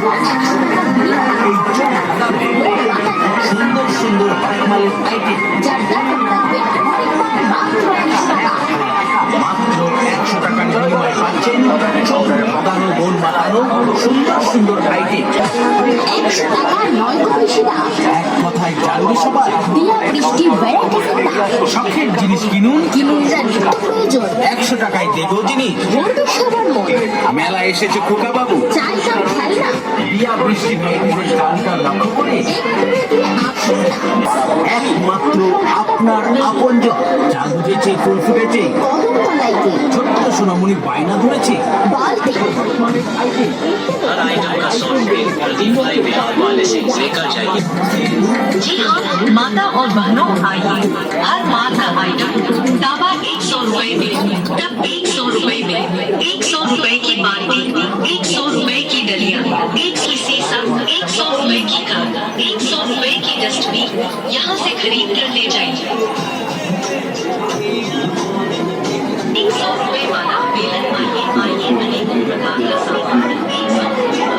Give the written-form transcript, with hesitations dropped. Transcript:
এই চমৎকার সুন্দর সুন্দর পাকমালের আইটেম যার দাম থাকবে মাত্র 100 টাকা। মাত্র 100 টাকার বিনিময়ে পাচ্ছেন চোখ বাঁধানো, মন মাতানো সুন্দর সুন্দর আইটেম। 100 টাকা নয় গো বেশি দাম। এক কথায় জানবে সবাই, দিয়া বৃষ্টি ভ্যারাইটিসের দাম। শখের জিনিস কিনুন, কিনুন যা নিত্য প্রয়োজন। 100 টাকায় দেবো জিনিস। বলবে সবার মন। মেলা এসেছে খোকা বাবু, চাই দাম খেলনা। দিয়া বৃষ্টি ভ্যারাইটিসের তালিকা লক্ষ্য করে একমাত্র আপনার আপনজন। যা বুঝেছে ফুল ফুটেছে, কদম তলাইতে ছোট্ট সোনামণি বায়না ধরেছে বালতি हर आइटम का 100 रुपए प्रदीप भाई बिहार वाले से लेकर जाइए। जी हाँ, माता और बहनों आइए, हर माँ का आइटम ताबा 100 रुपए में, टब 100 रुपए में, 100 रुपए की बाल्टी, 100 रुपए की डलिया, 100 सीसा, 100 रुपए की कप, 100 रुपए की डस्टबिन, यहाँ से खरीद कर ले जाइए। 100 रुपए वाला बेलन आइए अनेकों प्रकार का सामान 100 रुपए।